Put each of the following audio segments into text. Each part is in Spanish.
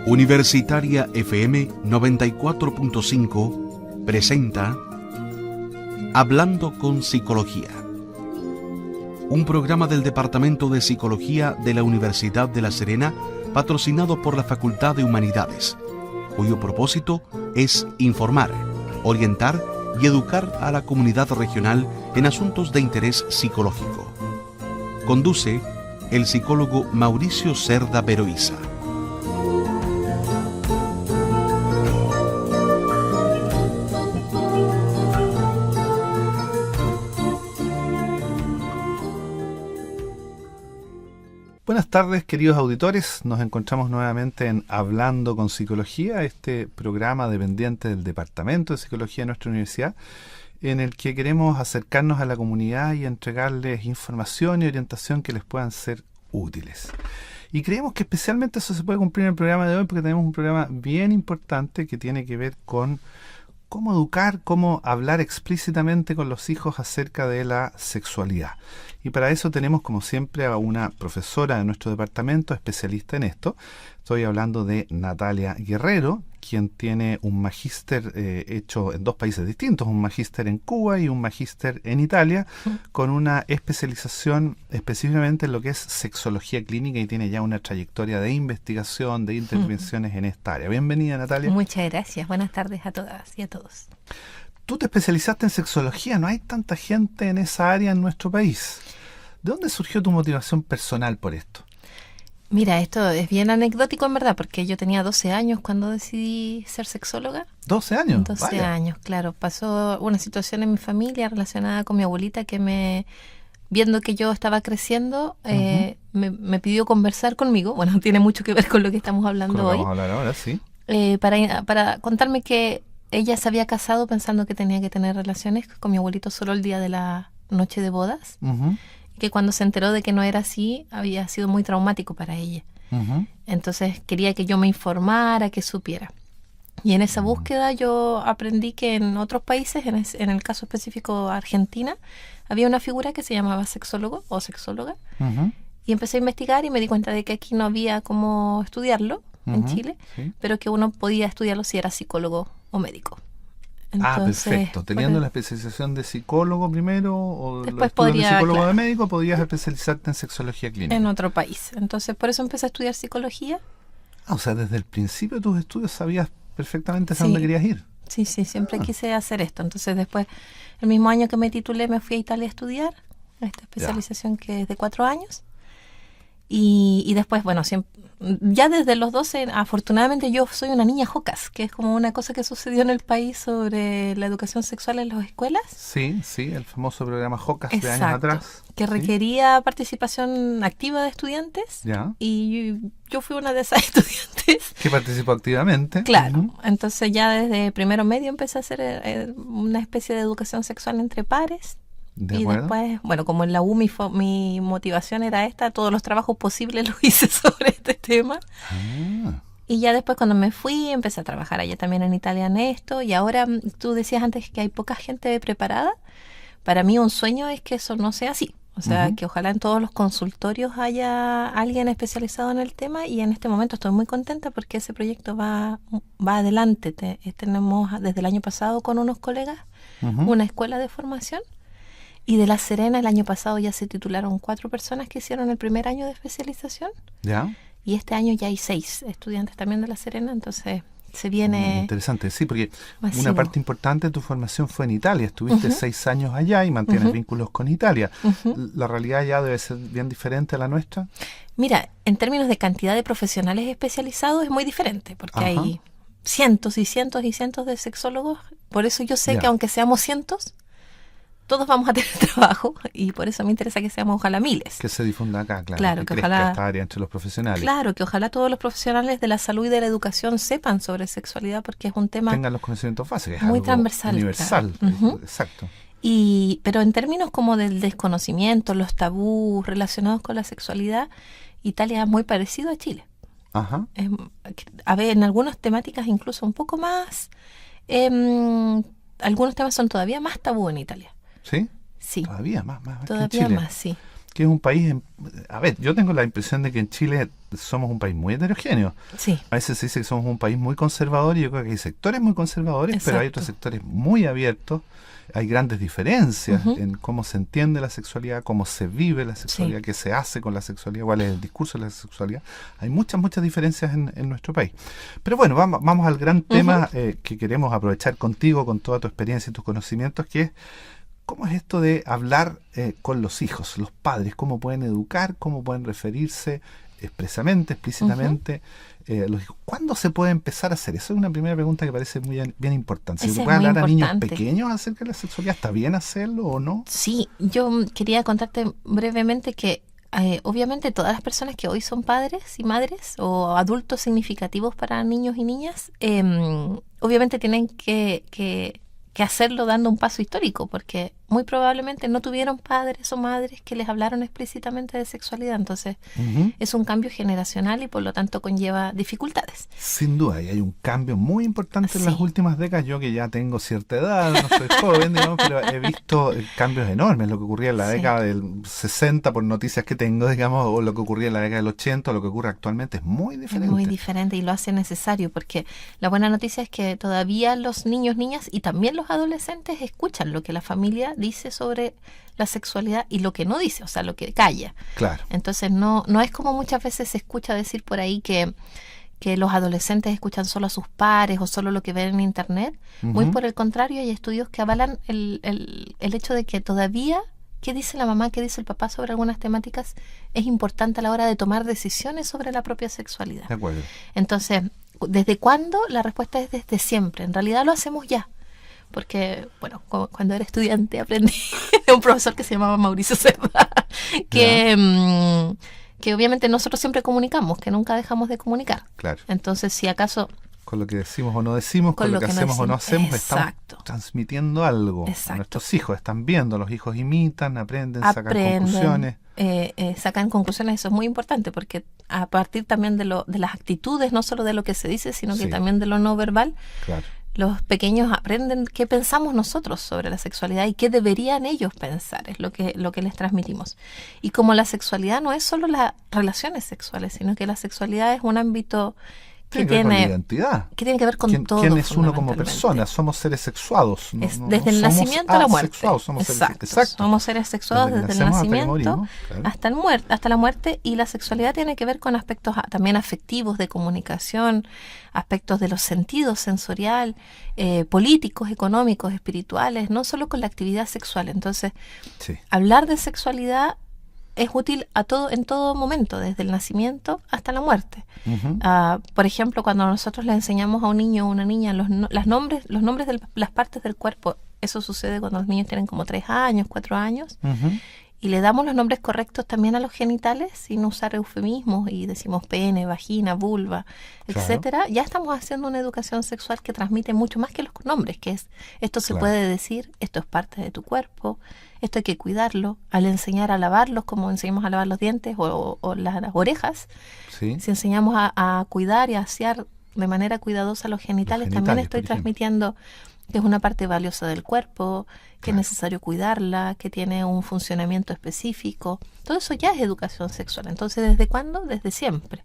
Universitaria FM 94.5 presenta Hablando con Psicología, un programa del Departamento de Psicología de la Universidad de La Serena, patrocinado por la Facultad de Humanidades, cuyo propósito es informar, orientar y educar a la comunidad regional en asuntos de interés psicológico. Conduce el psicólogo Mauricio Cerda Veroiza. Buenas tardes, queridos auditores. Nos encontramos nuevamente en Hablando con Psicología, este programa dependiente del Departamento de Psicología de nuestra universidad, en el que queremos acercarnos a la comunidad y entregarles información y orientación que les puedan ser útiles. Y creemos que especialmente eso se puede cumplir en el programa de hoy, porque tenemos un programa bien importante que tiene que ver con cómo educar, cómo hablar explícitamente con los hijos acerca de la sexualidad. Y para eso tenemos, como siempre, a una profesora de nuestro departamento, especialista en esto. Estoy hablando de Natalia Guerrero, quien tiene un magíster hecho en dos países distintos, un magíster en Cuba y un magíster en Italia, con una especialización específicamente en lo que es sexología clínica, y tiene ya una trayectoria de investigación, de intervenciones en esta área. Bienvenida, Natalia. Muchas gracias. Buenas tardes a todas y a todos. Tú te especializaste en sexología, no hay tanta gente en esa área en nuestro país. ¿De dónde surgió tu motivación personal por esto? Mira, esto es bien anecdótico en verdad, porque yo tenía 12 años cuando decidí ser sexóloga. ¿12 años? 12 Vaya. años, claro. Pasó una situación en mi familia relacionada con mi abuelita que viendo que yo estaba creciendo, me pidió conversar conmigo. Bueno, tiene mucho que ver con lo que estamos hablando hoy. Vamos a hablar ahora, sí. Para contarme que ella se había casado pensando que tenía que tener relaciones con mi abuelito solo el día de la noche de bodas. Que cuando se enteró de que no era así, había sido muy traumático para ella. Entonces quería que yo me informara, que supiera. Y en esa búsqueda yo aprendí que en otros países, en el caso específico Argentina, había una figura que se llamaba sexólogo o sexóloga. Y empecé a investigar y me di cuenta de que aquí no había cómo estudiarlo en Chile, sí. pero que uno podía estudiarlo si era psicólogo o médico. Entonces, perfecto. Teniendo la especialización de psicólogo primero o los después estudios de podría, psicólogo claro, de médico, podías especializarte en sexología clínica. en otro país. Entonces, por eso empecé a estudiar psicología. O sea, desde el principio de tus estudios sabías perfectamente hacia dónde querías ir. Sí, siempre quise hacer esto. Entonces, después, el mismo año que me titulé, me fui a Italia a estudiar esta especialización que es de 4 años. Y después, bueno, ya desde los 12, afortunadamente yo soy una niña jocas, que es como una cosa que sucedió en el país sobre la educación sexual en las escuelas. Sí, el famoso programa Jocas de años Exacto, atrás. que requería participación activa de estudiantes. Ya. Y yo fui una de esas estudiantes. Que participó activamente. Claro, entonces ya desde primero medio empecé a hacer una especie de educación sexual entre pares. ¿De y acuerdo? después, bueno, como en la U mi motivación era esta, todos los trabajos posibles los hice sobre este tema. Y ya después cuando me fui, empecé a trabajar allá también en Italia en esto. Y ahora tú decías antes que hay poca gente preparada. Para mí un sueño es que eso no sea así. O sea, que ojalá en todos los consultorios haya alguien especializado en el tema. Y en este momento estoy muy contenta porque ese proyecto va adelante. Tenemos desde el año pasado con unos colegas una escuela de formación. Y de La Serena el año pasado ya se titularon 4 personas que hicieron el primer año de especialización. Ya. Y este año ya hay 6 estudiantes también de La Serena, entonces se viene... Interesante, sí, porque masivo. Una parte importante de tu formación fue en Italia. Estuviste 6 años allá y mantienes vínculos con Italia. ¿La realidad ya debe ser bien diferente a la nuestra? Mira, en términos de cantidad de profesionales especializados es muy diferente, porque hay cientos y cientos y cientos de sexólogos. Por eso yo sé que aunque seamos cientos, todos vamos a tener trabajo, y por eso me interesa que seamos ojalá miles. Que se difunda acá, claro, que crezca ojalá esta área entre los profesionales. Claro, que ojalá todos los profesionales de la salud y de la educación sepan sobre sexualidad, porque es un tema... Tengan los conocimientos básicos, es muy algo transversal. universal, Claro. Exacto. Pero en términos como del desconocimiento, los tabús relacionados con la sexualidad, Italia es muy parecido a Chile. A ver, en algunas temáticas incluso un poco más... algunos temas son todavía más tabú en Italia. ¿Sí? Sí. Todavía más que en Todavía Chile. más, sí. que es un país, a ver, yo tengo la impresión de que en Chile somos un país muy heterogéneo. Sí. A veces se dice que somos un país muy conservador y yo creo que hay sectores muy conservadores, Exacto. pero hay otros sectores muy abiertos. Hay grandes diferencias en cómo se entiende la sexualidad, cómo se vive la sexualidad, qué se hace con la sexualidad, cuál es el discurso de la sexualidad. Hay muchas diferencias en nuestro país. Pero bueno, vamos al gran tema que queremos aprovechar contigo, con toda tu experiencia y tus conocimientos, que es cómo es esto de hablar con los hijos, los padres, cómo pueden educar, cómo pueden referirse expresamente, explícitamente, los hijos. ¿Cuándo se puede empezar a hacer? Esa es una primera pregunta que parece bien importante. ¿Se puede hablar a niños pequeños acerca de la sexualidad? ¿Está bien hacerlo o no? Sí, yo quería contarte brevemente que obviamente todas las personas que hoy son padres y madres o adultos significativos para niños y niñas, obviamente tienen que hacerlo dando un paso histórico, porque muy probablemente no tuvieron padres o madres que les hablaron explícitamente de sexualidad. Entonces es un cambio generacional y por lo tanto conlleva dificultades. Sin duda, y hay un cambio muy importante en las últimas décadas. Yo que ya tengo cierta edad, no soy joven, digamos, pero he visto cambios enormes. Lo que ocurría en la década del 60, por noticias que tengo, digamos, o lo que ocurría en la década del 80, o lo que ocurre actualmente es muy diferente. Es muy diferente y lo hace necesario, porque la buena noticia es que todavía los niños, niñas y también los adolescentes escuchan lo que la familia dice sobre la sexualidad y lo que no dice, o sea, lo que calla. Claro. Entonces no es como muchas veces se escucha decir por ahí que los adolescentes escuchan solo a sus pares o solo lo que ven en internet. Muy por el contrario, hay estudios que avalan el hecho de que todavía qué dice la mamá, qué dice el papá sobre algunas temáticas es importante a la hora de tomar decisiones sobre la propia sexualidad. De acuerdo. Entonces, ¿desde cuándo? La respuesta es desde siempre. En realidad lo hacemos ya. Porque, bueno, cuando era estudiante aprendí de un profesor que se llamaba Mauricio Cerda, que obviamente nosotros siempre comunicamos, que nunca dejamos de comunicar. Claro. Entonces, si acaso... Con lo que decimos o no decimos, con lo que hacemos o no hacemos, estamos transmitiendo algo a nuestros hijos. Están viendo, los hijos imitan, aprenden, sacan conclusiones. Sacan conclusiones, eso es muy importante, porque a partir también de las actitudes, no solo de lo que se dice, sino que también de lo no verbal, claro. Los pequeños aprenden qué pensamos nosotros sobre la sexualidad y qué deberían ellos pensar, es lo que les transmitimos. Y como la sexualidad no es solo las relaciones sexuales, sino que la sexualidad es un ámbito que tiene identidad. Que tiene que ver con todo. ¿Quién es uno como persona? Somos seres sexuados. Desde el nacimiento a la muerte. Exacto. Somos seres sexuados desde el nacimiento hasta la muerte, y la sexualidad tiene que ver con aspectos también afectivos, de comunicación, aspectos de los sentidos, sensorial, políticos, económicos, espirituales, no solo con la actividad sexual. Entonces, hablar de sexualidad es útil en todo momento, desde el nacimiento hasta la muerte. Por ejemplo, cuando nosotros le enseñamos a un niño o una niña los nombres de las partes del cuerpo, eso sucede cuando los niños tienen como 3 años, 4 años, y le damos los nombres correctos también a los genitales, sin usar eufemismos, y decimos pene, vagina, vulva, etcétera. Ya estamos haciendo una educación sexual que transmite mucho más que los nombres, que es, esto se puede decir, esto es parte de tu cuerpo, esto hay que cuidarlo. Al enseñar a lavarlos, como enseñamos a lavar los dientes o las orejas, si enseñamos a cuidar y a asear de manera cuidadosa los genitales, también estoy transmitiendo que es una parte valiosa del cuerpo, que es necesario cuidarla, que tiene un funcionamiento específico. Todo eso ya es educación sexual. Entonces, ¿desde cuándo? Desde siempre.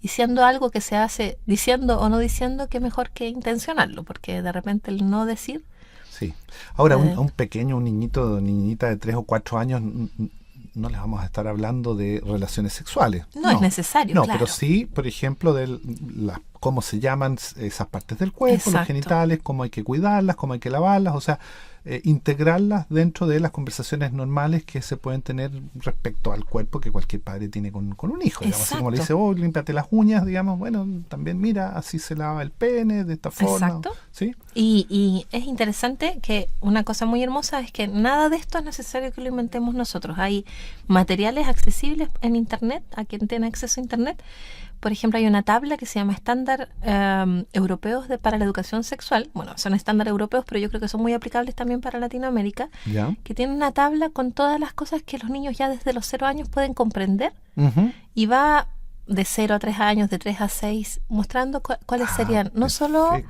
Y siendo algo que se hace diciendo o no diciendo, qué mejor que intencionarlo, porque de repente el no decir... Sí. Ahora, un pequeño, un niñita de 3 o 4 años, no les vamos a estar hablando de relaciones sexuales. No es necesario, claro. Pero sí, por ejemplo, de cómo se llaman esas partes del cuerpo, los genitales, cómo hay que cuidarlas, cómo hay que lavarlas, o sea, integrarlas dentro de las conversaciones normales que se pueden tener respecto al cuerpo que cualquier padre tiene con un hijo. Digamos, así como le dice, límpiate las uñas, digamos, bueno, también mira, así se lava el pene, de esta forma. Exacto. ¿Sí? Y es interesante que una cosa muy hermosa es que nada de esto es necesario que lo inventemos nosotros. Hay materiales accesibles en Internet, a quien tiene acceso a Internet. Por ejemplo, hay una tabla que se llama Estándar Europeos para la Educación Sexual. Bueno, son estándares europeos, pero yo creo que son muy aplicables también para Latinoamérica. Que tiene una tabla con todas las cosas que los niños ya desde los 0 años pueden comprender. Y va de 0 a 3 años, de 3 a 6, mostrando cuáles serían no solo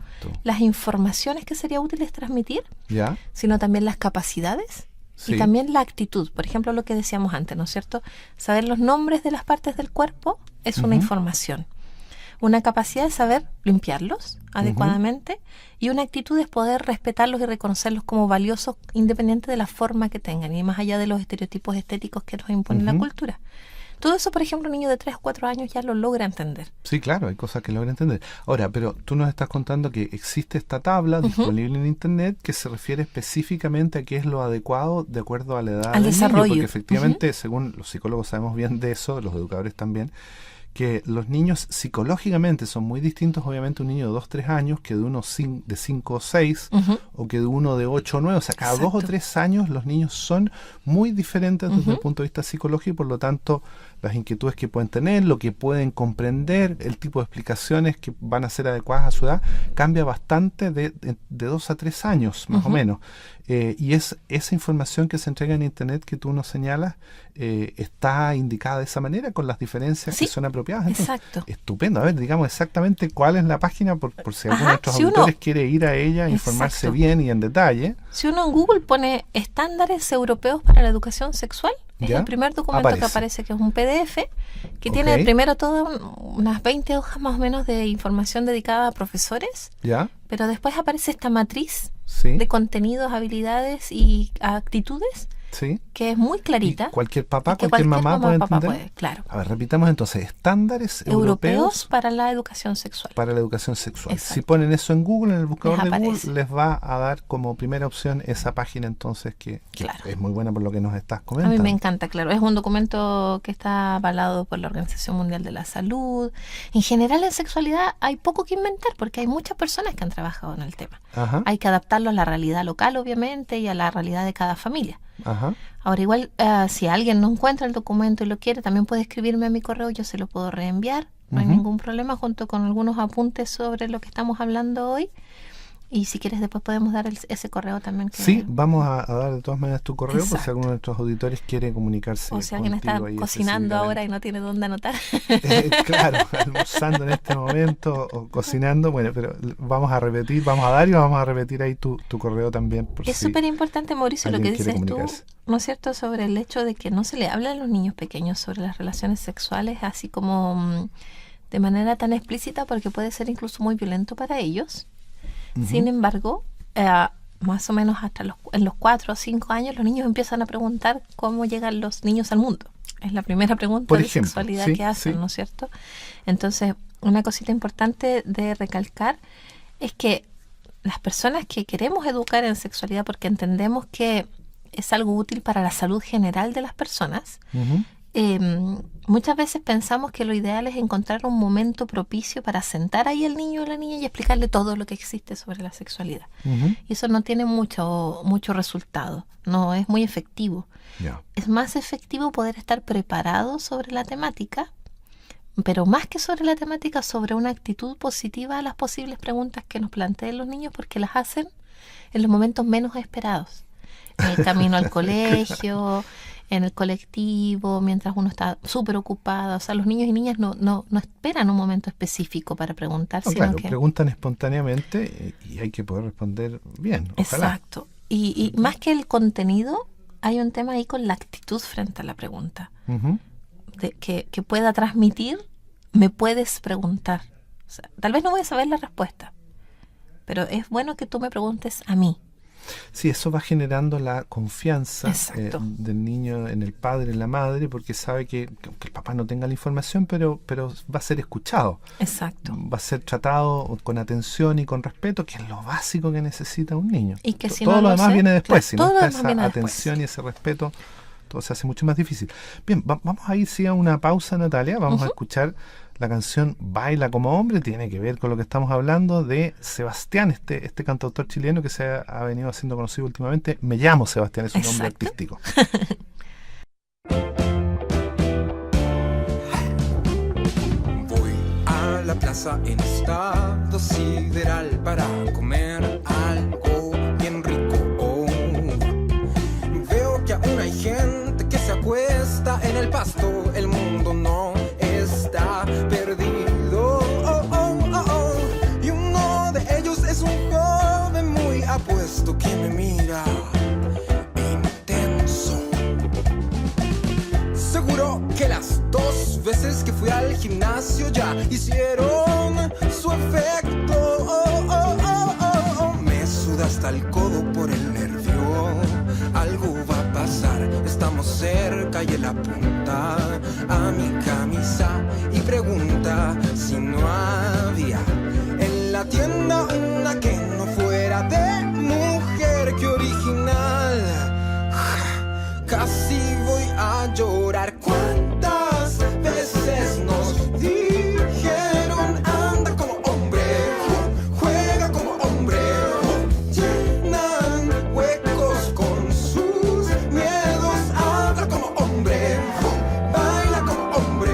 las informaciones que sería útiles transmitir, sino también las capacidades Y también la actitud, por ejemplo, lo que decíamos antes, ¿no es cierto? Saber los nombres de las partes del cuerpo es una información. Una capacidad de saber limpiarlos adecuadamente y una actitud es poder respetarlos y reconocerlos como valiosos independiente de la forma que tengan y más allá de los estereotipos estéticos que nos impone la cultura. Todo eso, por ejemplo, un niño de 3 o 4 años ya lo logra entender. Sí, claro, hay cosas que logra entender. Ahora, pero tú nos estás contando que existe esta tabla disponible en Internet que se refiere específicamente a qué es lo adecuado de acuerdo a la edad al del desarrollo. niño, porque efectivamente, según los psicólogos sabemos bien de eso, los educadores también, que los niños psicológicamente son muy distintos, obviamente, un niño de 2 o 3 años que de uno de 5 o 6 o que de uno de 8 o 9. O sea, cada 2 o 3 años los niños son muy diferentes desde el punto de vista psicológico y por lo tanto las inquietudes que pueden tener, lo que pueden comprender, el tipo de explicaciones que van a ser adecuadas a su edad, cambia bastante de 2 a 3 años, más o menos. Y es esa información que se entrega en Internet que tú nos señalas, está indicada de esa manera, con las diferencias que son apropiadas. Entonces, exacto. Estupendo. A ver, digamos exactamente cuál es la página, por si alguno de nuestros auditores quiere ir a ella, informarse bien y en detalle. Si uno en Google pone estándares europeos para la educación sexual, es el primer documento que aparece, que es un PDF, que tiene primero todas unas 20 hojas más o menos de información dedicada a profesores, pero después aparece esta matriz de contenidos, habilidades y actitudes, que es muy clarita. ¿Y cualquier papá, cualquier mamá puede entender? Claro. A ver, repitamos entonces, estándares europeos para la educación sexual. Para la educación sexual. Exacto. Si ponen eso en Google, en el buscador de Google, les va a dar como primera opción esa página entonces que es muy buena por lo que nos estás comentando. A mí me encanta, claro. Es un documento que está avalado por la Organización Mundial de la Salud. En general en sexualidad hay poco que inventar porque hay muchas personas que han trabajado en el tema. Hay que adaptarlo a la realidad local, obviamente, y a la realidad de cada familia. Ahora igual si alguien no encuentra el documento y lo quiere, también puede escribirme a mi correo, yo se lo puedo reenviar, no hay ningún problema, junto con algunos apuntes sobre lo que estamos hablando hoy. Y si quieres después podemos dar ese correo también. Sí, vamos a dar de todas maneras tu correo por si alguno de nuestros auditores quiere comunicarse. O si alguien está cocinando ahora y no tiene dónde anotar. Claro, almorzando en este momento o cocinando. Bueno, pero vamos a repetir, vamos a dar y vamos a repetir ahí tu correo también. Es súper importante, Mauricio, lo que dices tú, ¿no es cierto?, sobre el hecho de que no se le habla a los niños pequeños sobre las relaciones sexuales así como de manera tan explícita porque puede ser incluso muy violento para ellos. Sin embargo, más o menos hasta en los 4 o 5 años los niños empiezan a preguntar cómo llegan los niños al mundo. Es la primera pregunta de sexualidad que hacen, ¿no es cierto? Entonces, una cosita importante de recalcar es que las personas que queremos educar en sexualidad porque entendemos que es algo útil para la salud general de las personas, muchas veces pensamos que lo ideal es encontrar un momento propicio para sentar ahí al niño o la niña y explicarle todo lo que existe sobre la sexualidad. Y eso no tiene mucho resultado, no es muy efectivo. Es más efectivo poder estar preparado sobre la temática, pero más que sobre la temática, sobre una actitud positiva a las posibles preguntas que nos planteen los niños, porque las hacen en los momentos menos esperados. En el camino al colegio, en el colectivo, mientras uno está súper ocupado. O sea, los niños y niñas no esperan un momento específico para preguntar. No, sino que preguntan espontáneamente y hay que poder responder bien. Ojalá. Exacto. Y más que el contenido, hay un tema ahí con la actitud frente a la pregunta. Que pueda transmitir, me puedes preguntar. O sea, tal vez no voy a saber la respuesta, pero es bueno que tú me preguntes a mí. Sí, eso va generando la confianza del niño en el padre, en la madre, porque sabe que el papá no tenga la información, pero va a ser escuchado. Exacto. Va a ser tratado con atención y con respeto, que es lo básico que necesita un niño. Y que si todo lo demás viene después, si no está esa atención y ese respeto, todo se hace mucho más difícil. Bien, vamos a ir a una pausa, Natalia, vamos a escuchar la canción Baila como hombre, tiene que ver con lo que estamos hablando de Sebastián, este cantautor chileno que se ha venido haciendo conocido últimamente. Me llamo Sebastián, es un nombre artístico. Voy a la plaza en estado sideral para comer algo bien rico. Veo que aún hay gente que se acuesta en el pasto, el mundo no está perdido, y uno de ellos es un joven muy apuesto que me mira intentando veces que fui al gimnasio ya hicieron su efecto. Me suda hasta el codo por el nervio. Algo va a pasar, estamos cerca y él apunta a mi camisa y pregunta si no había en la tienda una que no fuera de mujer. ¡Qué original! Casi voy a llorar. ¿Cuántas veces nos dijeron anda como hombre, juega como hombre? Llenan huecos con sus miedos. Habla como hombre, baila como hombre.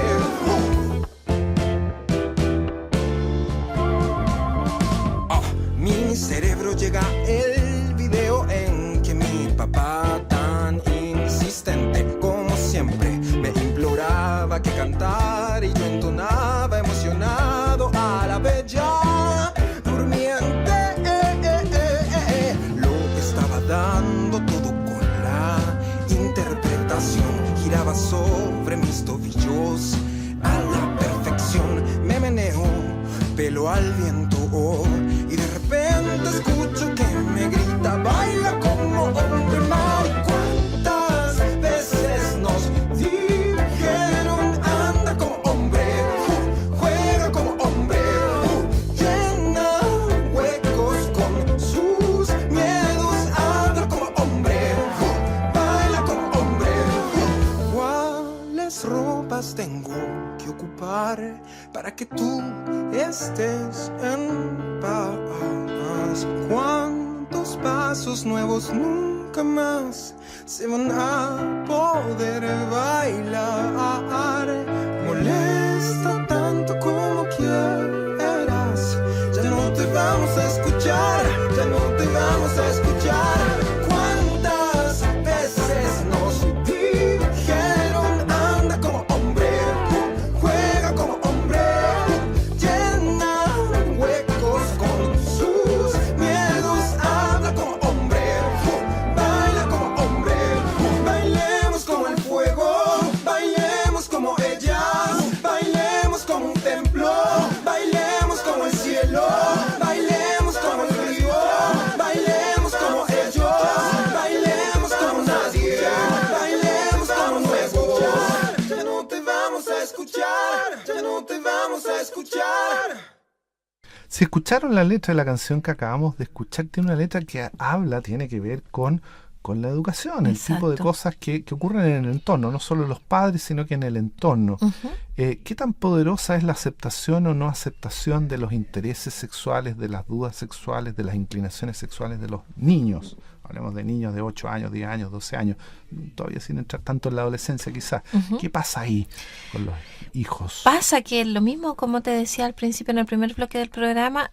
Mi cerebro llega el video en que mi papá tan insistente como siempre me imploraba que cantara y yo entonaba emocionado a la bella durmiente. Lo estaba dando todo con la interpretación, giraba sobre mis tobillos a la perfección, me meneo pelo al viento y de repente escucho que me grita baila como hombre. Mari, ¿cuántas veces nos dijeron anda como hombre, juega como hombre? Llena huecos con sus miedos. Habla como hombre, baila como hombre. ¿Cuáles ropas tengo que ocupar para que tú estés en paz? ¿Cuántos pasos nuevos nunca más se van a poder bailar? Molesta tanto como quieras, ya no te vamos a escuchar, ya no te vamos a escuchar. ¿Cuántas veces nos dijeron anda como hombre, juega como hombre? Llena huecos con sus miedos. Habla como hombre, baila como hombre. Bailemos como el fuego, bailemos como ellas, bailemos como un templo, bailemos como el cielo, bailemos como el río, bailemos como ellos, bailemos como nadie, bailemos como nuevo. Ya no te vamos a escuchar, ya no te vamos a escuchar. Si escucharon la letra de la canción que acabamos de escuchar, tiene una letra que tiene que ver con la educación, el tipo de Exacto. cosas que ocurren en el entorno, no solo los padres, sino que en el entorno. ¿Qué tan poderosa es la aceptación o no aceptación de los intereses sexuales, de las dudas sexuales, de las inclinaciones sexuales de los niños? Hablemos de niños de 8 años, 10 años, 12 años, todavía sin entrar tanto en la adolescencia quizás. ¿Qué pasa ahí con los hijos? Pasa que lo mismo, como te decía al principio en el primer bloque del programa,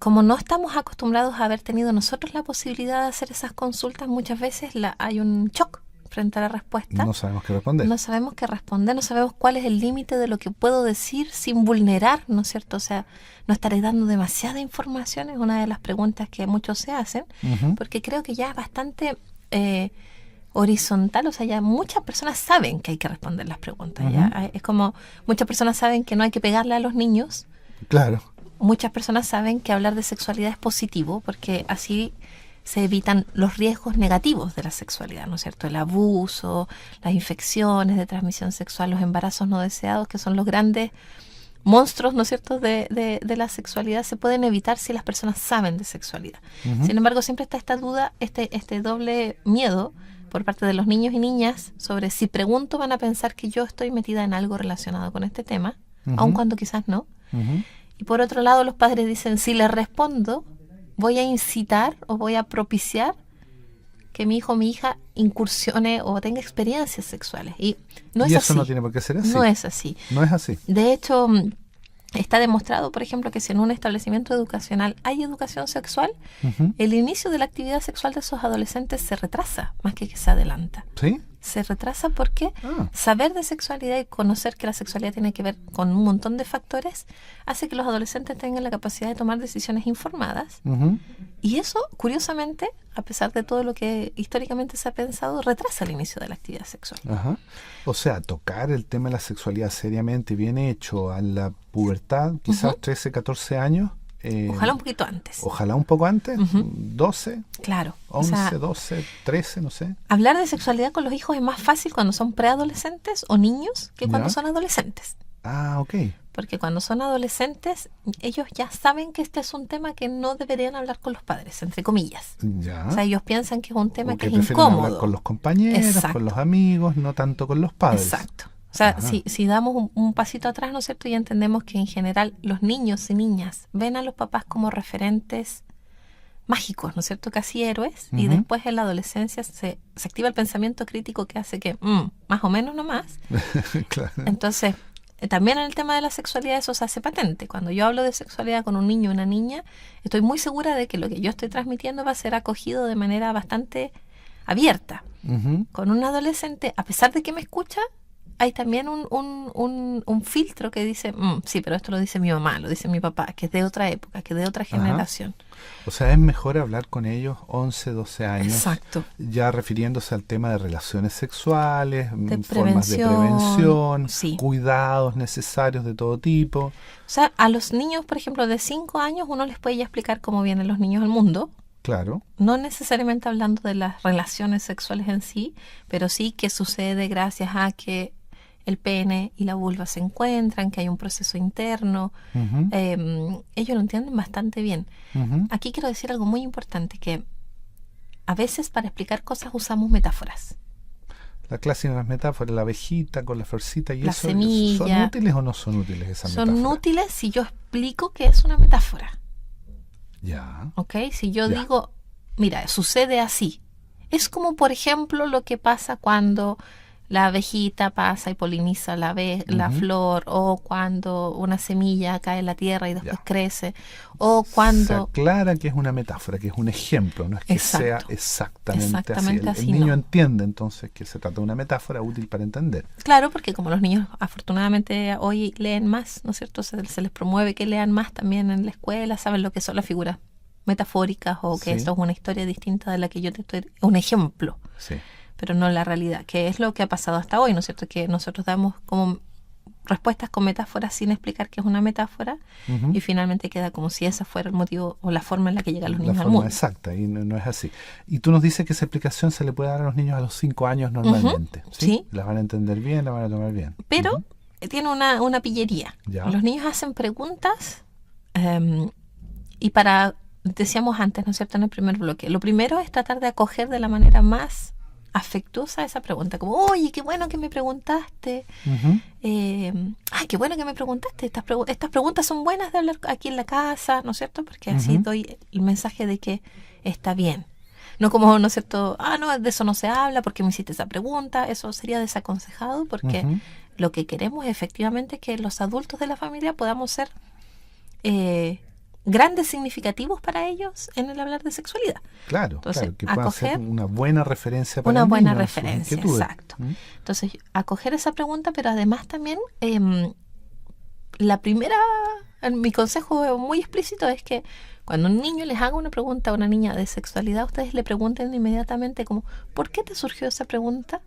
como no estamos acostumbrados a haber tenido nosotros la posibilidad de hacer esas consultas, muchas veces hay un shock frente a la respuesta. No sabemos qué responder. No sabemos qué responder, no sabemos cuál es el límite de lo que puedo decir sin vulnerar, ¿no es cierto? O sea, no estaré dando demasiada información, es una de las preguntas que muchos se hacen, porque creo que ya es bastante horizontal, o sea, ya muchas personas saben que hay que responder las preguntas. Ya es como, muchas personas saben que no hay que pegarle a los niños. Claro. Muchas personas saben que hablar de sexualidad es positivo, porque así se evitan los riesgos negativos de la sexualidad, ¿no es cierto? El abuso, las infecciones de transmisión sexual, los embarazos no deseados, que son los grandes monstruos, ¿no es cierto?, de la sexualidad, se pueden evitar si las personas saben de sexualidad. Sin embargo, siempre está esta duda, este doble miedo por parte de los niños y niñas sobre si pregunto van a pensar que yo estoy metida en algo relacionado con este tema, aun cuando quizás no. Y por otro lado, los padres dicen, si les respondo, voy a incitar o voy a propiciar que mi hijo o mi hija incursione o tenga experiencias sexuales. Y no es así. Y eso no tiene por qué ser así. No es así. No es así. De hecho, está demostrado, por ejemplo, que si en un establecimiento educacional hay educación sexual, el inicio de la actividad sexual de esos adolescentes se retrasa más que se adelanta. ¿Sí? Se retrasa porque saber de sexualidad y conocer que la sexualidad tiene que ver con un montón de factores hace que los adolescentes tengan la capacidad de tomar decisiones informadas. Y eso, curiosamente, a pesar de todo lo que históricamente se ha pensado, retrasa el inicio de la actividad sexual. Ajá. O sea, tocar el tema de la sexualidad seriamente, bien hecho, a la pubertad, quizás 13, 14 años. Ojalá un poquito antes. Ojalá un poco antes, 12, Claro. 11, 12, 13, no sé. Hablar de sexualidad con los hijos es más fácil cuando son preadolescentes o niños que cuando ¿Ya? son adolescentes. Ah, ok. Porque cuando son adolescentes, ellos ya saben que este es un tema que no deberían hablar con los padres, entre comillas. Ya. O sea, ellos piensan que es un tema que es prefieren hablar incómodo. con los compañeros, Exacto. con los amigos, no tanto con los padres. Exacto. O sea, Ajá. si damos un pasito atrás, ¿no es cierto? Y entendemos que en general los niños y niñas ven a los papás como referentes mágicos, ¿no es cierto? Casi héroes. Y Ujú. después en la adolescencia se activa el pensamiento crítico que hace que, más o menos nomás. Claro. Entonces, también en el tema de la sexualidad eso se hace patente. Cuando yo hablo de sexualidad con un niño o una niña, estoy muy segura de que lo que yo estoy transmitiendo va a ser acogido de manera bastante abierta. Ujú. Con un adolescente, a pesar de que me escucha, hay también un filtro que dice, sí, pero esto lo dice mi mamá, lo dice mi papá, que es de otra época, que es de otra generación. O sea, es mejor hablar con ellos 11, 12 años. Exacto. Ya refiriéndose al tema de relaciones sexuales, De formas de prevención, prevención, sí. cuidados necesarios de todo tipo. O sea, a los niños, por ejemplo, de 5 años, uno les puede ya explicar cómo vienen los niños al mundo. Claro. No necesariamente hablando de las relaciones sexuales en sí, pero sí que sucede gracias a que el pene y la vulva se encuentran, que hay un proceso interno. Ujú, Ellos lo entienden bastante bien. ujú. Aquí quiero decir algo muy importante, que a veces para explicar cosas usamos metáforas. La clásica de las metáforas, la abejita con la florcita y La eso. semilla. ¿Son útiles o no son útiles esas Son metáforas? útiles si yo explico que es una metáfora. Ya. ¿Ok? Si yo Ya. digo, mira, sucede así. Es como, por ejemplo, lo que pasa cuando la abejita pasa y poliniza la Ujú. flor, o cuando una semilla cae en la tierra y después Ya. crece, o Se cuando... aclara que es una metáfora, que es un ejemplo, no es que Exacto. sea exactamente, Exactamente así. así, El niño no. entiende entonces que se trata de una metáfora útil para entender. Claro, porque como los niños afortunadamente hoy leen más, ¿no es cierto? Se les promueve que lean más también en la escuela, saben lo que son las figuras metafóricas o que Sí. esto es una historia distinta de la que yo te estoy... Un ejemplo, Sí. pero no la realidad, que es lo que ha pasado hasta hoy, ¿no es cierto? Que nosotros damos como respuestas con metáforas sin explicar que es una metáfora Ujú. y finalmente queda como si ese fuera el motivo o la forma en la que llegan los La niños al forma mundo. exacta, y no es así. Y tú nos dices que esa explicación se le puede dar a los niños a los 5 años normalmente. Ujú, sí. Las van a entender bien, las van a tomar bien. Pero Ujú. tiene una pillería. Ya. Los niños hacen preguntas y decíamos antes, ¿no es cierto?, en el primer bloque, lo primero es tratar de acoger de la manera más afectuosa esa pregunta, como, oye, qué bueno que me preguntaste, Ujú. ay, qué bueno que me preguntaste, estas preguntas son buenas de hablar aquí en la casa, ¿no es cierto?, porque así Ujú. doy el mensaje de que está bien. No como, ¿no es cierto?, no, de eso no se habla porque me hiciste esa pregunta, eso sería desaconsejado porque Ujú. lo que queremos efectivamente es que los adultos de la familia podamos ser grandes significativos para ellos en el hablar de sexualidad. Claro, Entonces, claro, que puedan ser acoger- una buena referencia para Una el buena niño en sus referencia, inquietudes. exacto. ¿Mm? Entonces, acoger esa pregunta, pero además también la primera, mi consejo muy explícito es que cuando un niño les haga una pregunta a una niña de sexualidad, ustedes le pregunten inmediatamente como, ¿por qué te surgió esa pregunta?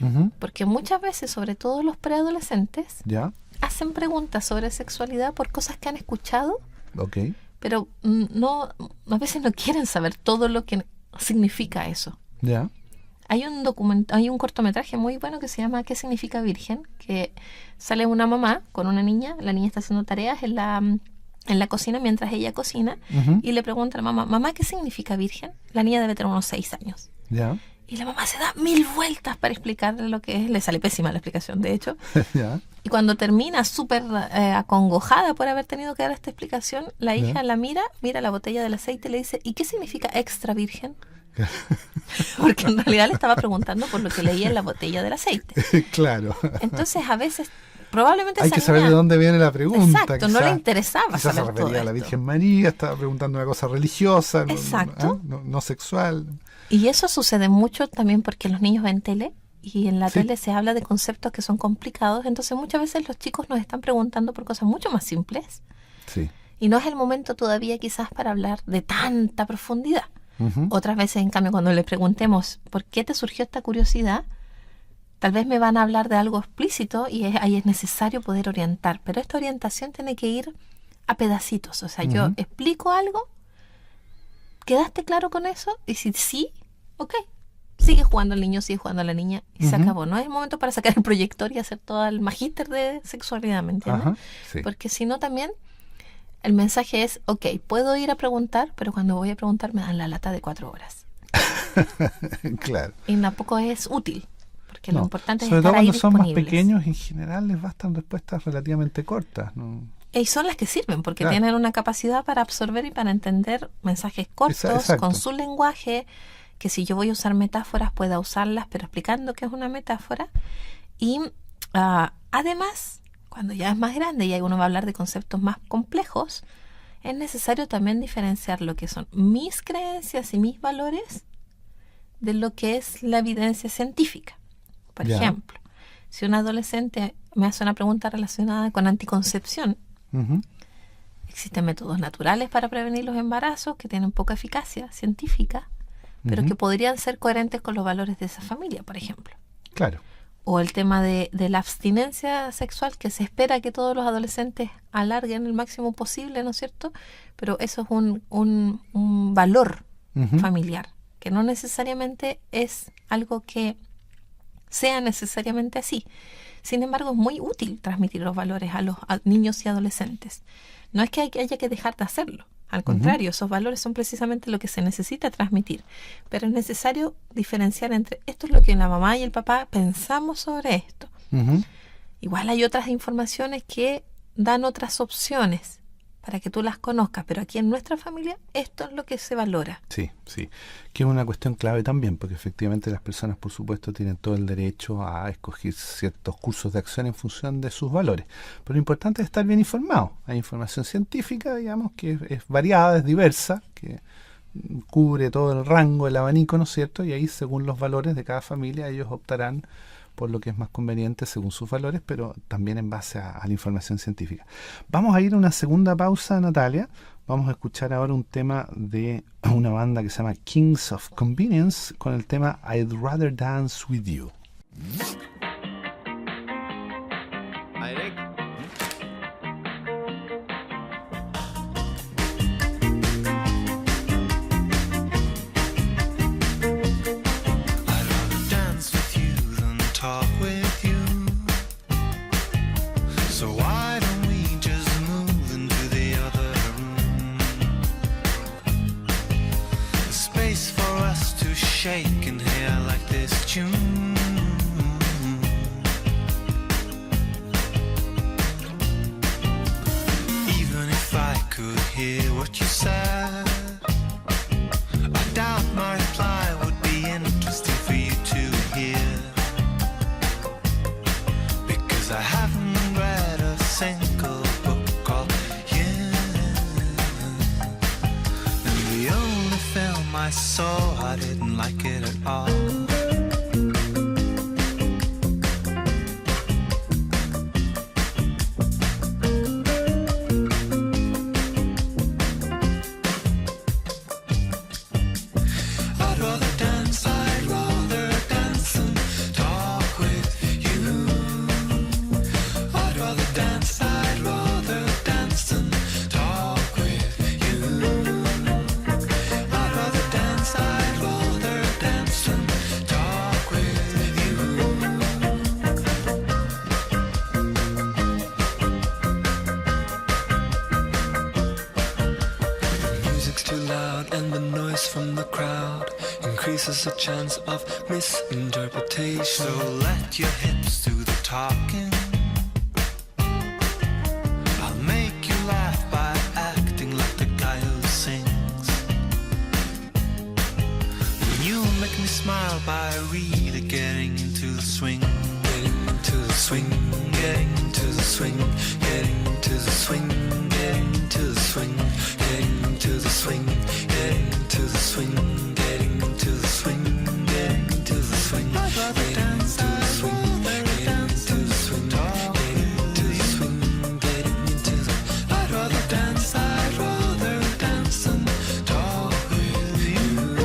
Ujú. Porque muchas veces, sobre todo los preadolescentes, Ya, hacen preguntas sobre sexualidad por cosas que han escuchado, ok. pero a veces no quieren saber todo lo que significa eso. Ya, Hay un cortometraje muy bueno que se llama ¿Qué significa virgen? Que sale una mamá con una niña, la niña está haciendo tareas en la cocina mientras ella cocina, Ujú. y le pregunta a la mamá, mamá, ¿qué significa virgen? La niña debe tener unos 6 años. ya, Y la mamá se da 1000 vueltas para explicarle lo que es, le sale pésima la explicación, de hecho. ya. Y cuando termina súper acongojada por haber tenido que dar esta explicación, la hija Ya. la mira la botella del aceite y le dice, ¿y qué significa extra virgen? Porque en realidad le estaba preguntando por lo que leía en la botella del aceite. Claro. Entonces, a veces, probablemente Hay esa que saber niña- de dónde viene la pregunta. Exacto, no le interesaba Quizás se saber todo refería a la esto. Virgen María, estaba preguntando una cosa religiosa, Exacto. no sexual. Y eso sucede mucho también porque los niños ven tele y en la Sí. tele se habla de conceptos que son complicados. Entonces, muchas veces los chicos nos están preguntando por cosas mucho más simples Sí. y no es el momento todavía quizás para hablar de tanta profundidad. Otras veces, en cambio, cuando le preguntemos ¿por qué te surgió esta curiosidad?, tal vez me van a hablar de algo explícito y ahí es necesario poder orientar. Pero esta orientación tiene que ir a pedacitos. O sea, yo explico algo, ¿quedaste claro con eso? Y si sí, ok, sigue jugando el niño, sigue jugando la niña y se acabó. No es el momento para sacar el proyector y hacer todo el magíster de sexualidad, ¿me entiendes? Sí. Porque si no también el mensaje es, ok, puedo ir a preguntar, pero cuando voy a preguntar me dan la lata de 4 horas. Claro. Y tampoco es útil. Porque lo importante es sobre todo estar ahí cuando son más disponibles. pequeños, en general les bastan respuestas relativamente cortas, ¿no? Y son las que sirven, porque Claro. tienen una capacidad para absorber y para entender mensajes cortos, Exacto. con su lenguaje, que si yo voy a usar metáforas, pueda usarlas, pero explicando qué es una metáfora. Y además, cuando ya es más grande y uno va a hablar de conceptos más complejos, es necesario también diferenciar lo que son mis creencias y mis valores de lo que es la evidencia científica. Por Ya. ejemplo, si un adolescente me hace una pregunta relacionada con anticoncepción, existen métodos naturales para prevenir los embarazos que tienen poca eficacia científica, pero que podrían ser coherentes con los valores de esa familia, por ejemplo. Claro. O el tema de la abstinencia sexual, que se espera que todos los adolescentes alarguen el máximo posible, ¿no es cierto? Pero eso es un valor familiar, que no necesariamente es algo que sea necesariamente así. Sin embargo, es muy útil transmitir los valores a los niños y adolescentes. No es que haya que dejar de hacerlo. Al contrario, esos valores son precisamente lo que se necesita transmitir. Pero es necesario diferenciar entre esto es lo que la mamá y el papá pensamos sobre esto. Igual hay otras informaciones que dan otras opciones para que tú las conozcas, pero aquí en nuestra familia esto es lo que se valora. Sí, sí. Que es una cuestión clave también, porque efectivamente las personas, por supuesto, tienen todo el derecho a escoger ciertos cursos de acción en función de sus valores. Pero lo importante es estar bien informado. Hay información científica, digamos, que es variada, es diversa, que cubre todo el rango, el abanico, ¿no es cierto? Y ahí, según los valores de cada familia, ellos optarán por lo que es más conveniente según sus valores, pero también en base a la información científica. Vamos a ir a una segunda pausa, Natalia. Vamos a escuchar ahora un tema de una banda que se llama Kings of Convenience con el tema I'd Rather Dance With You. Talk with you. So why don't we just move into the other room? A space for us to shake and hear like this tune. Even if I could hear what you said, I doubt my reply would be interesting for you to hear. I haven't read a single book all year, and the only film I saw, I didn't like it at all. Increases the chance of misinterpretation. So let your hips do the talking. I'll make you laugh by acting like the guy who sings. And you'll make me smile by really getting into the swing. Getting into the swing, getting into the swing, getting into the swing, getting into the swing, getting into the swing, getting into the swing. To the swing, getting into the swing, getting into the swing, getting into the swing, getting into the swing, getting into the. I'd rather dance and talk with you.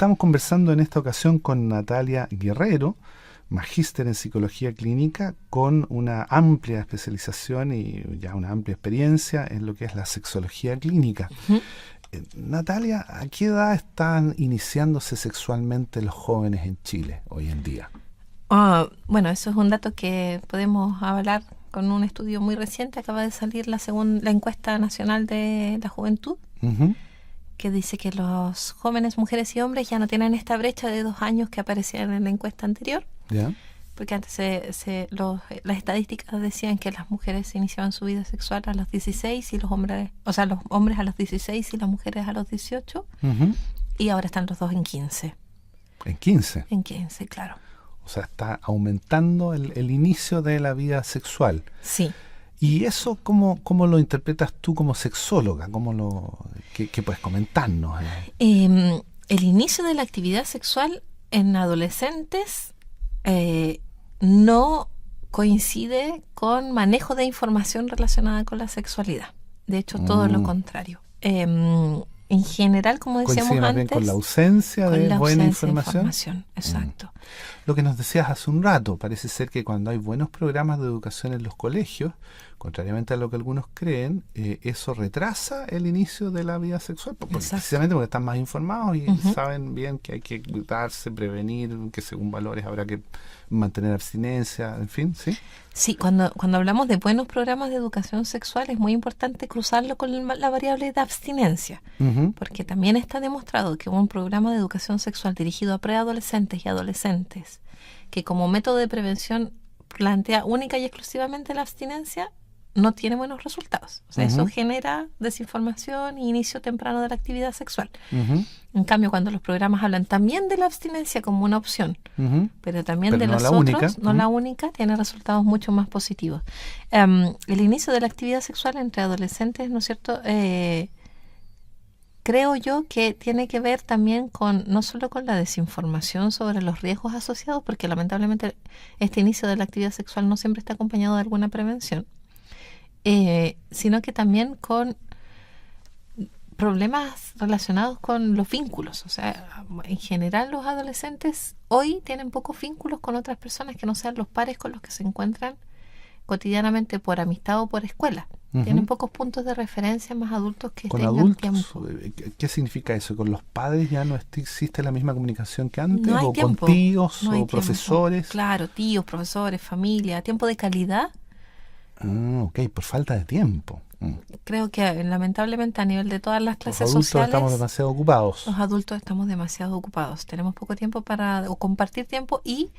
Estamos conversando en esta ocasión con Natalia Guerrero, magíster en psicología clínica, con una amplia especialización y ya una amplia experiencia en lo que es la sexología clínica. Uh-huh. Natalia, ¿a qué edad están iniciándose sexualmente los jóvenes en Chile hoy en día? Bueno, eso es un dato que podemos avalar con un estudio muy reciente. Acaba de salir la encuesta nacional de la juventud, Uh-huh. que dice que los jóvenes, mujeres y hombres, ya no tienen esta brecha de 2 años que aparecía en la encuesta anterior. ¿Ya? Porque antes las estadísticas decían que las mujeres iniciaban su vida sexual a los 16 y los hombres a los 16 y las mujeres a los 18, Uh-huh. y ahora están los dos en 15. ¿En 15? En 15, claro. O sea, está aumentando el inicio de la vida sexual. Sí. ¿Y eso cómo lo interpretas tú como sexóloga? ¿Qué puedes comentarnos? El inicio de la actividad sexual en adolescentes no coincide con manejo de información relacionada con la sexualidad. De hecho, todo lo contrario. En general, como decíamos coincide más antes, bien con la ausencia de buena información. Exacto. Lo que nos decías hace un rato, parece ser que cuando hay buenos programas de educación en los colegios, contrariamente a lo que algunos creen, eso retrasa el inicio de la vida sexual, precisamente porque están más informados y Uh-huh. saben bien que hay que cuidarse, prevenir, que según valores habrá que mantener abstinencia, en fin, ¿sí? Sí, cuando hablamos de buenos programas de educación sexual es muy importante cruzarlo con la variable de abstinencia, Uh-huh. porque también está demostrado que un programa de educación sexual dirigido a preadolescentes y adolescentes, que como método de prevención plantea única y exclusivamente la abstinencia, no tiene buenos resultados. O sea, Uh-huh. eso genera desinformación e inicio temprano de la actividad sexual. Uh-huh. En cambio, cuando los programas hablan también de la abstinencia como una opción, Uh-huh. pero también Pero de no los la otros, única. no Mm. la única, tiene resultados mucho más positivos. El inicio de la actividad sexual entre adolescentes, ¿no es cierto?, creo yo que tiene que ver también no solo con la desinformación sobre los riesgos asociados, porque lamentablemente este inicio de la actividad sexual no siempre está acompañado de alguna prevención, sino que también con problemas relacionados con los vínculos. O sea, en general los adolescentes hoy tienen pocos vínculos con otras personas que no sean los pares con los que se encuentran cotidianamente por amistad o por escuela. Uh-huh. Tienen pocos puntos de referencia más adultos que ¿Con tengan adultos? tiempo. ¿Qué significa eso? ¿Con los padres ya no existe la misma comunicación que antes? No hay ¿O tiempo. con tíos No hay o tiempo. profesores? Claro, tíos, profesores, familia, tiempo de calidad. Ok, por falta de tiempo. Creo que lamentablemente a nivel de todas las Los clases adultos sociales, estamos demasiado ocupados. los adultos estamos demasiado ocupados. Tenemos poco tiempo para compartir tiempo y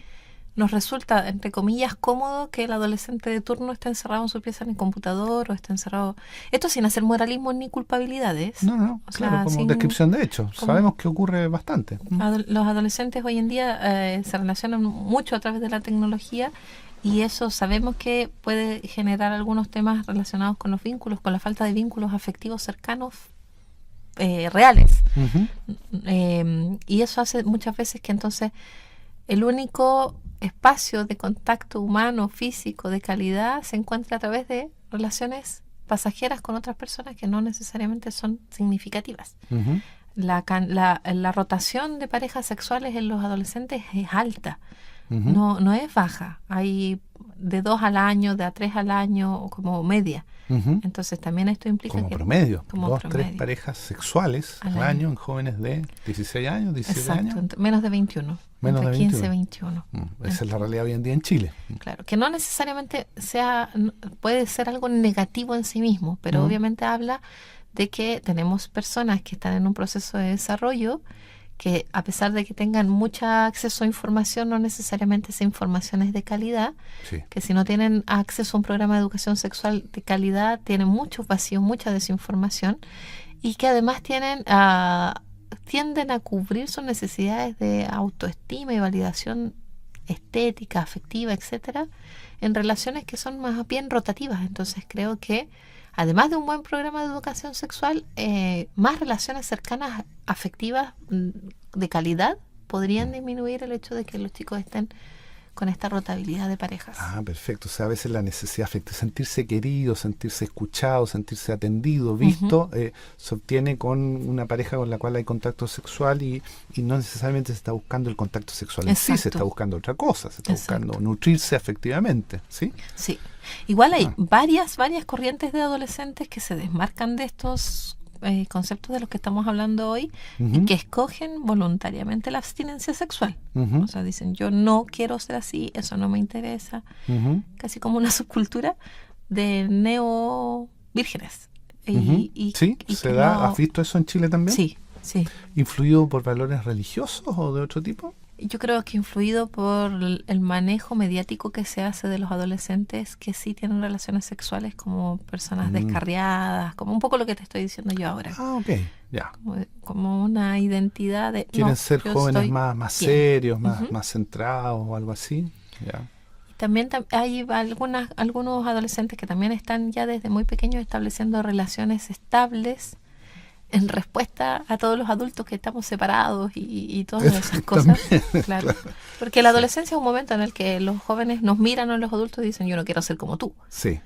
nos resulta, entre comillas, cómodo que el adolescente de turno esté encerrado en su pieza en el computador o esté encerrado... Esto sin hacer moralismo ni culpabilidades. No, O claro, sea, como sin- descripción de hechos. como- Sabemos que ocurre bastante. Los adolescentes hoy en día se relacionan mucho a través de la tecnología y eso sabemos que puede generar algunos temas relacionados con los vínculos, con la falta de vínculos afectivos cercanos reales. Ujú. Y eso hace muchas veces que entonces el único espacio de contacto humano, físico, de calidad, se encuentra a través de relaciones pasajeras con otras personas que no necesariamente son significativas. Ujú. La rotación de parejas sexuales en los adolescentes es alta, Ujú. no es baja. Hay de 2 al año, de a 3 al año, como media. Ujú. Entonces también esto implica Como que... promedio, como 2, 3 promedio. parejas sexuales Al al año. año en jóvenes de 16 años, 17 Exacto, años. menos de 21. Menos entre de 15 y 21. 21. Esa es la realidad hoy en día en Chile. Claro, que no necesariamente puede ser algo negativo en sí mismo, pero Ujú. obviamente habla de que tenemos personas que están en un proceso de desarrollo que a pesar de que tengan mucho acceso a información, no necesariamente esa información es de calidad, Sí. que si no tienen acceso a un programa de educación sexual de calidad, tienen muchos vacíos, mucha desinformación, y que además tienden a cubrir sus necesidades de autoestima y validación estética, afectiva, etcétera, en relaciones que son más bien rotativas. Entonces creo que además de un buen programa de educación sexual, más relaciones cercanas, afectivas, de calidad, podrían disminuir el hecho de que los chicos estén con esta rotabilidad de parejas. Ah, perfecto. O sea, a veces la necesidad afectiva, sentirse querido, sentirse escuchado, sentirse atendido, visto, se obtiene con una pareja con la cual hay contacto sexual y no necesariamente se está buscando el contacto sexual en sí, se está buscando otra cosa, se está buscando nutrirse afectivamente, ¿sí? Sí. Igual hay varias corrientes de adolescentes que se desmarcan de estos conceptos de los que estamos hablando hoy y que escogen voluntariamente la abstinencia sexual. O sea, dicen, yo no quiero ser así, eso no me interesa. Casi como una subcultura de neo-vírgenes. Sí, se da. ¿Has visto eso en Chile también? Sí, sí. ¿Influido por valores religiosos o de otro tipo? Yo creo que influido por el manejo mediático que se hace de los adolescentes que sí tienen relaciones sexuales como personas descarriadas, como un poco lo que te estoy diciendo yo ahora. Ah, ok, ya. Como una identidad de... Quieren ser jóvenes más serios, más centrados o algo así. Ya. También hay algunos adolescentes que también están ya desde muy pequeños estableciendo relaciones estables en respuesta a todos los adultos que estamos separados y todas esas cosas. Claro. Porque la adolescencia es un momento en el que los jóvenes nos miran a los adultos y dicen, yo no quiero ser como tú. Sí.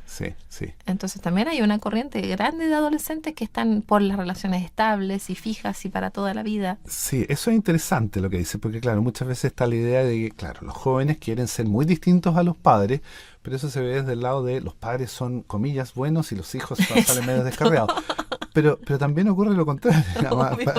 Entonces también hay una corriente grande de adolescentes que están por las relaciones estables y fijas y para toda la vida. Sí, eso es interesante lo que dice, porque claro, muchas veces está la idea de que, claro, los jóvenes quieren ser muy distintos a los padres, pero eso se ve desde el lado de los padres son, comillas, buenos y los hijos salen medio descarriados. Pero también ocurre lo contrario.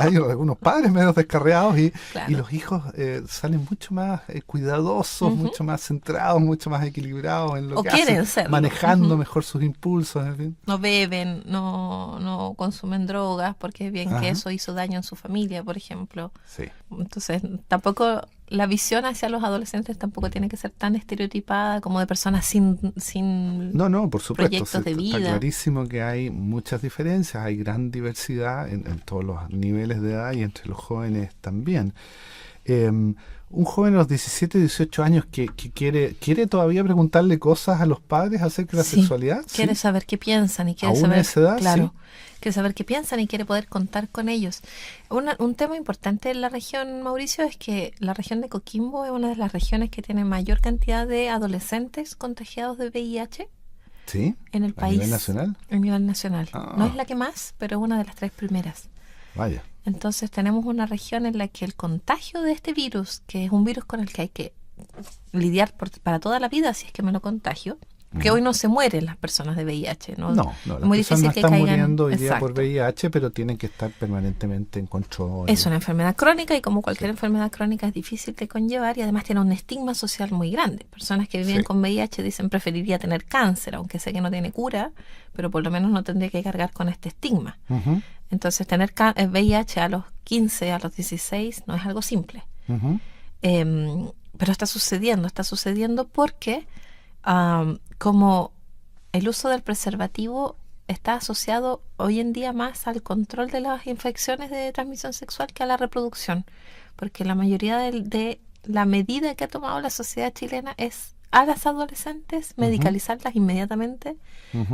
Hay algunos padres medio descarriados y los hijos salen mucho más cuidadosos, mucho más centrados, mucho más equilibrados en lo que hacen, serlo. Manejando mejor sus impulsos. En fin. No beben, no consumen drogas, porque es bien que eso hizo daño en su familia, por ejemplo. Sí. Entonces, tampoco la visión hacia los adolescentes tampoco tiene que ser tan estereotipada como de personas sin no, por supuesto, proyectos de vida. Está clarísimo que hay muchas diferencias, hay gran diversidad en todos los niveles de edad y entre los jóvenes también. Un joven a los 17, 18 años que quiere todavía preguntarle cosas a los padres acerca de la sexualidad. Quiere saber qué piensan y quiere ¿Aún saber a esa edad? Claro. Quiere saber qué piensan y quiere poder contar con ellos. Un tema importante en la región, Mauricio, es que la región de Coquimbo es una de las regiones que tiene mayor cantidad de adolescentes contagiados de VIH. ¿Sí? En el país. ¿A nivel nacional? A nivel nacional. No es la que más, pero es una de las 3 primeras. Vaya. Entonces tenemos una región en la que el contagio de este virus, que es un virus con el que hay que lidiar para toda la vida si es que me lo contagio, que hoy no se mueren las personas de VIH, ¿no? No, las muy personas difícil no que están caigan. muriendo hoy día por VIH, pero tienen que estar permanentemente en control. Es una enfermedad crónica y como cualquier enfermedad crónica es difícil de conllevar y además tiene un estigma social muy grande. Personas que viven con VIH dicen preferiría tener cáncer, aunque sé que no tiene cura, pero por lo menos no tendría que cargar con este estigma. Entonces tener VIH a los 15, a los 16 no es algo simple. Pero está sucediendo porque como el uso del preservativo está asociado hoy en día más al control de las infecciones de transmisión sexual que a la reproducción, porque la mayoría de la medida que ha tomado la sociedad chilena es a las adolescentes medicalizarlas inmediatamente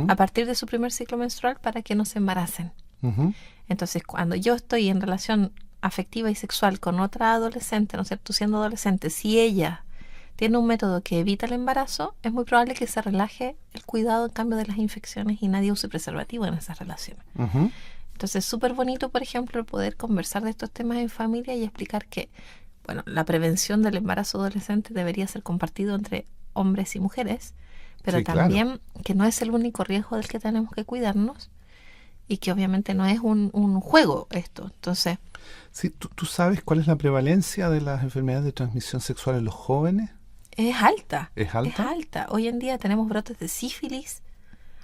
a partir de su primer ciclo menstrual para que no se embaracen. Entonces, cuando yo estoy en relación afectiva y sexual con otra adolescente, ¿no es cierto?, siendo adolescente, si ella tiene un método que evita el embarazo, es muy probable que se relaje el cuidado en cambio de las infecciones y nadie use preservativo en esas relaciones. Entonces es súper bonito, por ejemplo, poder conversar de estos temas en familia y explicar que, bueno, la prevención del embarazo adolescente debería ser compartido entre hombres y mujeres, pero también que no es el único riesgo del que tenemos que cuidarnos y que obviamente no es un juego esto. Entonces, sí, ¿tú sabes cuál es la prevalencia de las enfermedades de transmisión sexual en los jóvenes? Es alta. ¿Es alta? Es alta. Hoy en día tenemos brotes de sífilis,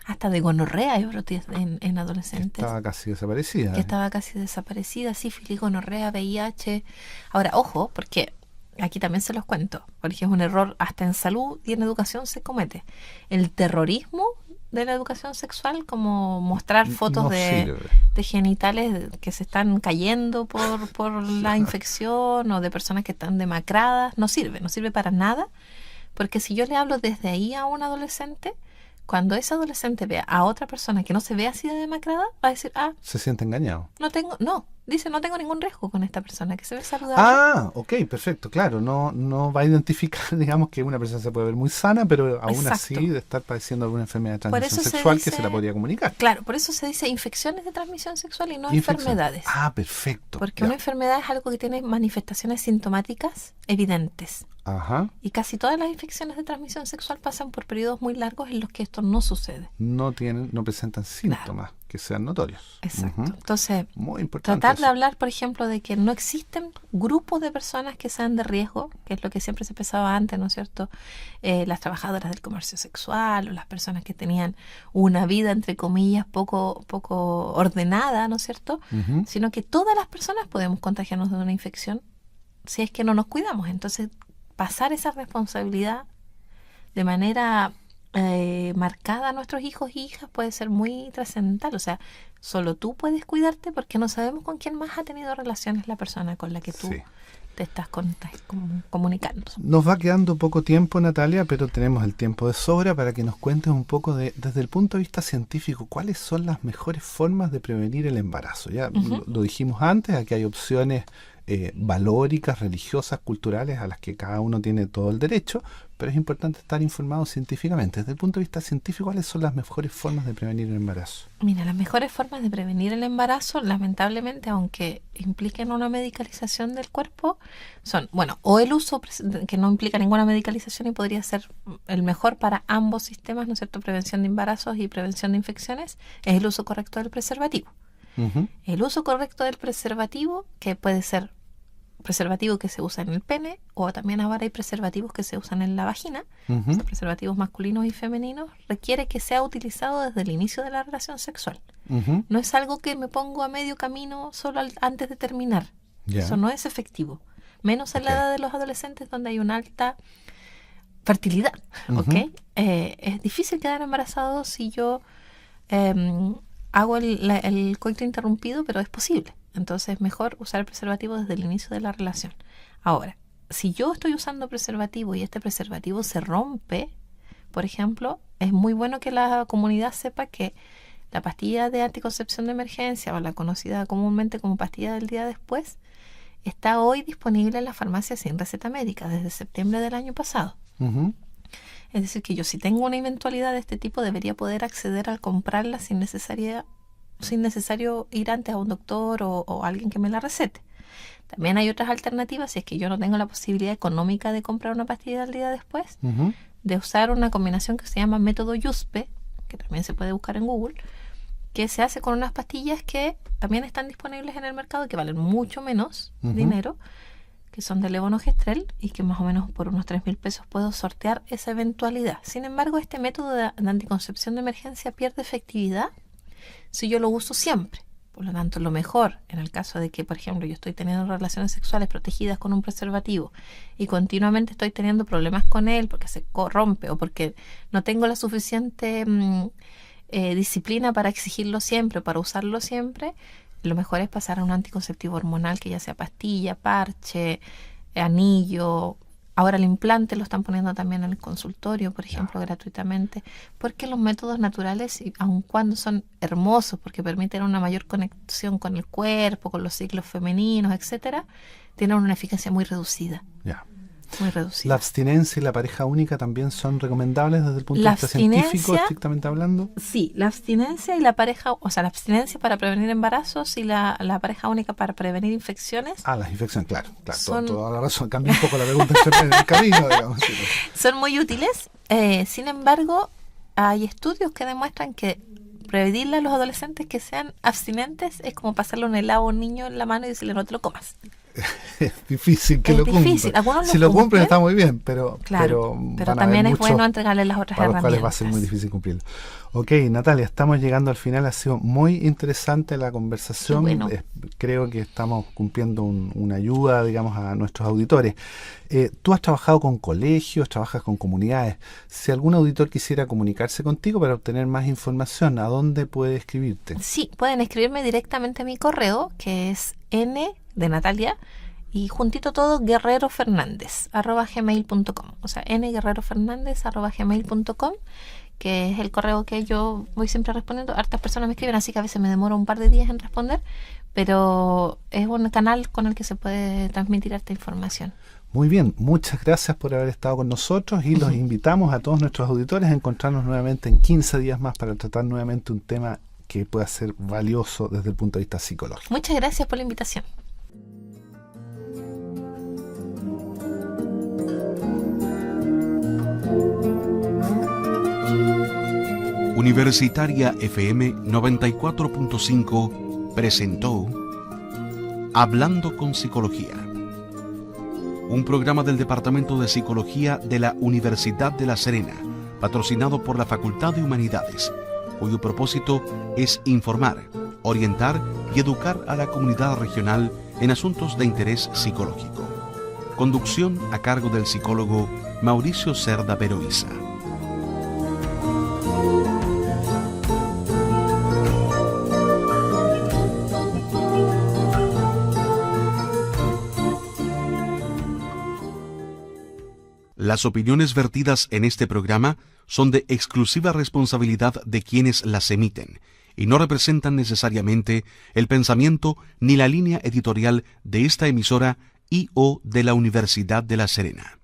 hasta de gonorrea hay brotes en adolescentes. Estaba casi desaparecida. Estaba casi desaparecida, sífilis, gonorrea, VIH. Ahora, ojo, porque aquí también se los cuento, porque es un error hasta en salud y en educación se comete. El terrorismo de la educación sexual, como mostrar fotos de genitales que se están cayendo por la infección o de personas que están demacradas, no sirve para nada, porque si yo le hablo desde ahí a un adolescente cuando ese adolescente vea a otra persona que no se ve así de demacrada, va a decir, Se siente engañado. no tengo ningún riesgo con esta persona, que se ve saludable. Ok, perfecto, claro. No va a identificar, digamos, que una persona se puede ver muy sana, pero aún así de estar padeciendo alguna enfermedad de transmisión sexual que se la podría comunicar. Claro, por eso se dice infecciones de transmisión sexual y no enfermedades. Perfecto. Porque una enfermedad es algo que tiene manifestaciones sintomáticas evidentes. Ajá. Y casi todas las infecciones de transmisión sexual pasan por periodos muy largos en los que esto no sucede. No presentan síntomas que sean notorios. Exacto. Entonces, muy importante tratar eso. de hablar, por ejemplo, de que no existen grupos de personas que sean de riesgo, que es lo que siempre se pensaba antes, ¿no es cierto? Las trabajadoras del comercio sexual o las personas que tenían una vida, entre comillas, poco ordenada, ¿no es cierto? Sino que todas las personas podemos contagiarnos de una infección si es que no nos cuidamos. Entonces, pasar esa responsabilidad de manera marcada a nuestros hijos e hijas puede ser muy trascendental. O sea, solo tú puedes cuidarte porque no sabemos con quién más ha tenido relaciones la persona con la que tú te estás comunicando. Nos va quedando poco tiempo, Natalia, pero tenemos el tiempo de sobra para que nos cuentes un poco desde el punto de vista científico, cuáles son las mejores formas de prevenir el embarazo. Ya lo dijimos antes, aquí hay opciones valóricas, religiosas, culturales, a las que cada uno tiene todo el derecho, pero es importante estar informado científicamente. Desde el punto de vista científico, ¿cuáles son las mejores formas de prevenir el embarazo? Mira, las mejores formas de prevenir el embarazo, lamentablemente, aunque impliquen una medicalización del cuerpo, son, o el uso que no implica ninguna medicalización y podría ser el mejor para ambos sistemas, ¿no es cierto? Prevención de embarazos y prevención de infecciones, es el uso correcto del preservativo. El uso correcto del preservativo, que puede ser preservativo que se usa en el pene, o también ahora hay preservativos que se usan en la vagina, son preservativos masculinos y femeninos, requiere que sea utilizado desde el inicio de la relación sexual. No es algo que me pongo a medio camino solo antes de terminar. Eso no es efectivo, menos en la edad de los adolescentes, donde hay una alta fertilidad. Es difícil quedar embarazado si yo hago el coito interrumpido, pero es posible. Entonces es mejor usar el preservativo desde el inicio de la relación. Ahora, si yo estoy usando preservativo y este preservativo se rompe, por ejemplo, es muy bueno que la comunidad sepa que la pastilla de anticoncepción de emergencia, o la conocida comúnmente como pastilla del día después, está hoy disponible en la farmacia sin receta médica desde septiembre del año pasado. Es decir, que yo, si tengo una eventualidad de este tipo, debería poder acceder a comprarla sin necesario ir antes a un doctor o alguien que me la recete. También hay otras alternativas, si es que yo no tengo la posibilidad económica de comprar una pastilla del día después, de usar una combinación que se llama método Yuspe, que también se puede buscar en Google, que se hace con unas pastillas que también están disponibles en el mercado y que valen mucho menos dinero, que son de levonorgestrel y que más o menos por unos 3.000 pesos puedo sortear esa eventualidad. Sin embargo, este método de anticoncepción de emergencia pierde efectividad si yo lo uso siempre. Por lo tanto, lo mejor, en el caso de que, por ejemplo, yo estoy teniendo relaciones sexuales protegidas con un preservativo y continuamente estoy teniendo problemas con él porque se corrompe o porque no tengo la suficiente disciplina para exigirlo siempre, para usarlo siempre, lo mejor es pasar a un anticonceptivo hormonal, que ya sea pastilla, parche, anillo. Ahora el implante lo están poniendo también en el consultorio, por ejemplo, gratuitamente, porque los métodos naturales, aun cuando son hermosos, porque permiten una mayor conexión con el cuerpo, con los ciclos femeninos, etcétera, tienen una eficacia muy reducida. Muy reducida. ¿La abstinencia y la pareja única también son recomendables desde el punto de vista científico, estrictamente hablando? Sí, la abstinencia y la pareja, o sea, la abstinencia para prevenir embarazos y la pareja única para prevenir infecciones. Las infecciones, claro, toda la razón. Cambia un poco la pregunta en el camino, digamos. Son muy útiles. Sin embargo, hay estudios que demuestran que prevenirle a los adolescentes que sean abstinentes es como pasarle un helado a un niño en la mano y decirle no te lo comas. Es difícil que lo cumplan. Si lo cumplen está muy bien, pero también es bueno entregarle las otras herramientas. Para los cuales va a ser muy difícil cumplirlo. Ok, Natalia, estamos llegando al final. Ha sido muy interesante la conversación. Bueno. Creo que estamos cumpliendo una ayuda, digamos, a nuestros auditores. Tú has trabajado con colegios, trabajas con comunidades. Si algún auditor quisiera comunicarse contigo para obtener más información, ¿a dónde puede escribirte? Sí, pueden escribirme directamente a mi correo, que es N de Natalia y juntito todo guerrerofernández@gmail.com, o sea nguerrerofernández@gmail.com, que es el correo que yo voy siempre respondiendo. Hartas personas me escriben, así que a veces me demoro un par de días en responder, pero es un canal con el que se puede transmitir harta información. Muy bien, muchas gracias por haber estado con nosotros y los invitamos a todos nuestros auditores a encontrarnos nuevamente en 15 días más para tratar nuevamente un tema que pueda ser valioso desde el punto de vista psicológico. Muchas gracias por la invitación. Universitaria FM 94.5 presentó Hablando con Psicología, un programa del Departamento de Psicología de la Universidad de La Serena, patrocinado por la Facultad de Humanidades, cuyo propósito es informar, orientar y educar a la comunidad regional en asuntos de interés psicológico. Conducción a cargo del psicólogo Mauricio Cerda Peroiza. Las opiniones vertidas en este programa son de exclusiva responsabilidad de quienes las emiten y no representan necesariamente el pensamiento ni la línea editorial de esta emisora y o de la Universidad de La Serena.